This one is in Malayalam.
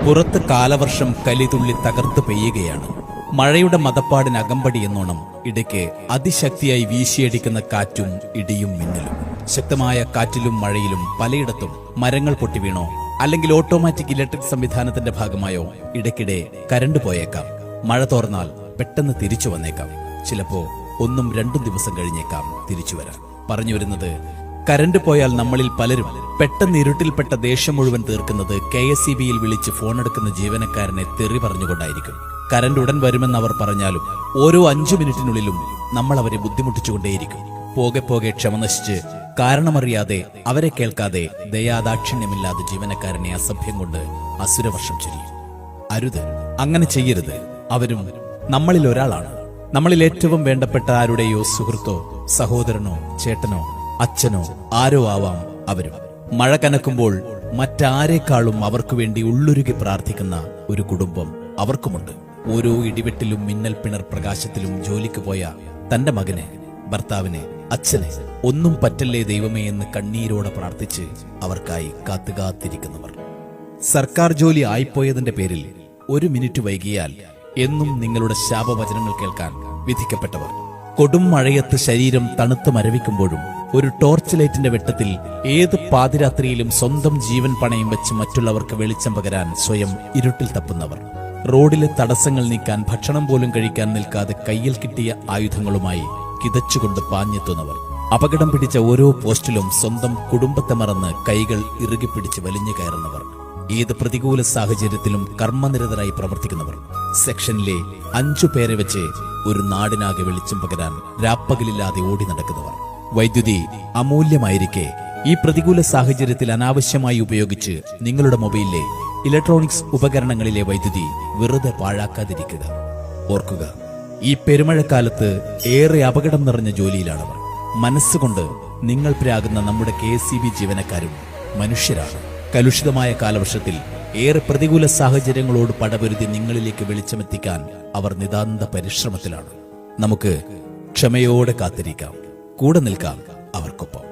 പുറത്ത് കാലവർഷം കലിതുള്ളി തകർത്ത് പെയ്യുകയാണ്. മഴയുടെ മതപ്പാടിന് അകമ്പടി എന്നോണം ഇടയ്ക്ക് അതിശക്തിയായി വീശിയടിക്കുന്ന കാറ്റും ഇടിയും മിന്നലും. ശക്തമായ കാറ്റിലും മഴയിലും പലയിടത്തും മരങ്ങൾ പൊട്ടിവീണോ അല്ലെങ്കിൽ ഓട്ടോമാറ്റിക് ഇലക്ട്രിക് സംവിധാനത്തിന്റെ ഭാഗമായോ ഇടയ്ക്കിടെ കരണ്ട് പോയേക്കാം. മഴ തോർന്നാൽ പെട്ടെന്ന് തിരിച്ചു വന്നേക്കാം. ചിലപ്പോ 1-2 ദിവസം കഴിഞ്ഞേക്കാം തിരിച്ചു വരാൻ. പറഞ്ഞു വരുന്നത്, കരണ്ട് പോയാൽ നമ്മളിൽ പലരും പെട്ടെന്ന് ഇരുട്ടിൽപ്പെട്ട ദേഷ്യം മുഴുവൻ തീർക്കുന്നത് KSEBയിൽ വിളിച്ച് ഫോണെടുക്കുന്ന ജീവനക്കാരനെ തെറി പറഞ്ഞുകൊണ്ടായിരിക്കും. കരണ്ട് ഉടൻ വരുമെന്ന് അവർ പറഞ്ഞാലും ഓരോ 5 മിനിറ്റിനുള്ളിലും നമ്മൾ അവരെ ബുദ്ധിമുട്ടിച്ചുകൊണ്ടേയിരിക്കും. പോകെ പോകെ ക്ഷമ നശിച്ച് കാരണമറിയാതെ അവരെ കേൾക്കാതെ ദയാദാക്ഷിണ്യമില്ലാതെ ജീവനക്കാരനെ അസഭ്യം കൊണ്ട് അസുരവർഷം ചൊരിയും. അരുത്, അങ്ങനെ ചെയ്യരുത്. അവരും നമ്മളിൽ ഒരാളാണ്. നമ്മളിൽ ഏറ്റവും വേണ്ടപ്പെട്ട ആരുടെയോ സുഹൃത്തോ സഹോദരനോ ചേട്ടനോ അച്ഛനോ ആരോ ആവാം അവരും. മഴ കനക്കുമ്പോൾ മറ്റാരേക്കാളും അവർക്കു വേണ്ടി ഉള്ളുരുകി പ്രാർത്ഥിക്കുന്ന ഒരു കുടുംബം അവർക്കുമുണ്ട്. ഓരോ ഇടിവെട്ടിലും മിന്നൽ പിണർ പ്രകാശത്തിലും ജോലിക്ക് പോയ തന്റെ മകനെ, ഭർത്താവിനെ, അച്ഛനെ ഒന്നും പറ്റല്ലേ ദൈവമേ എന്ന് കണ്ണീരോടെ പ്രാർത്ഥിച്ച് അവർക്കായി കാത്തുകാത്തിരിക്കുന്നവർ. സർക്കാർ ജോലി ആയിപ്പോയതിന്റെ പേരിൽ 1 മിനിറ്റ് വൈകിയാൽ എന്നും നിങ്ങളുടെ ശാപവചനങ്ങൾ കേൾക്കാൻ വിധിക്കപ്പെട്ടവർ. കൊടും മഴയത്ത് ശരീരം തണുത്ത് മരവിക്കുമ്പോഴും ഒരു ടോർച്ച് ലൈറ്റിന്റെ വെട്ടത്തിൽ ഏത് പാതിരാത്രിയിലും സ്വന്തം ജീവൻ പണയം വെച്ച് മറ്റുള്ളവർക്ക് വെളിച്ചം പകരാൻ സ്വയം ഇരുട്ടിൽ തപ്പുന്നവർ. റോഡിലെ തടസ്സങ്ങൾ നീക്കാൻ ഭക്ഷണം പോലും കഴിക്കാൻ നിൽക്കാതെ കയ്യിൽ കിട്ടിയ ആയുധങ്ങളുമായി കിതച്ചുകൊണ്ട് പാഞ്ഞെത്തുന്നവർ. അപകടം പിടിച്ച ഓരോ പോസ്റ്റിലും സ്വന്തം കുടുംബത്തെ മറന്ന് കൈകൾ ഇറുകിപ്പിടിച്ച് വലിഞ്ഞു കയറുന്നവർ. ഏത് പ്രതികൂല സാഹചര്യത്തിലും കർമ്മനിരതരായി പ്രവർത്തിക്കുന്നവർ. സെക്ഷനിലെ 5 പേരെ വെച്ച് ഒരു നാടിനാകെ വെളിച്ചം പകരാൻ രാപ്പകലില്ലാതെ ഓടി നടക്കുന്നവർ. വൈദ്യുതി അമൂല്യമായിരിക്കെ ഈ പ്രതികൂല സാഹചര്യത്തിൽ അനാവശ്യമായി ഉപയോഗിച്ച് നിങ്ങളുടെ മൊബൈലിലെ ഇലക്ട്രോണിക്സ് ഉപകരണങ്ങളിലെ വൈദ്യുതി വെറുതെ പാഴാക്കാതിരിക്കുക. ഓർക്കുക, ഈ പെരുമഴക്കാലത്ത് ഏറെ അപകടം നിറഞ്ഞ ജോലിയിലാണവർ. മനസ്സുകൊണ്ട് നിങ്ങൾ പ്രാകുന്ന നമ്മുടെ KSEB ജീവനക്കാരും മനുഷ്യരാണ്. കലുഷിതമായ കാലവർഷത്തിൽ ഏറെ പ്രതികൂല സാഹചര്യങ്ങളോട് പടപൊരുതി നിങ്ങളിലേക്ക് വെളിച്ചമെത്തിക്കാൻ അവർ നിതാന്ത പരിശ്രമത്തിലാണ്. നമുക്ക് ക്ഷമയോടെ കാത്തിരിക്കാം, കൂടെ നിൽക്കാം അവർക്കൊപ്പം.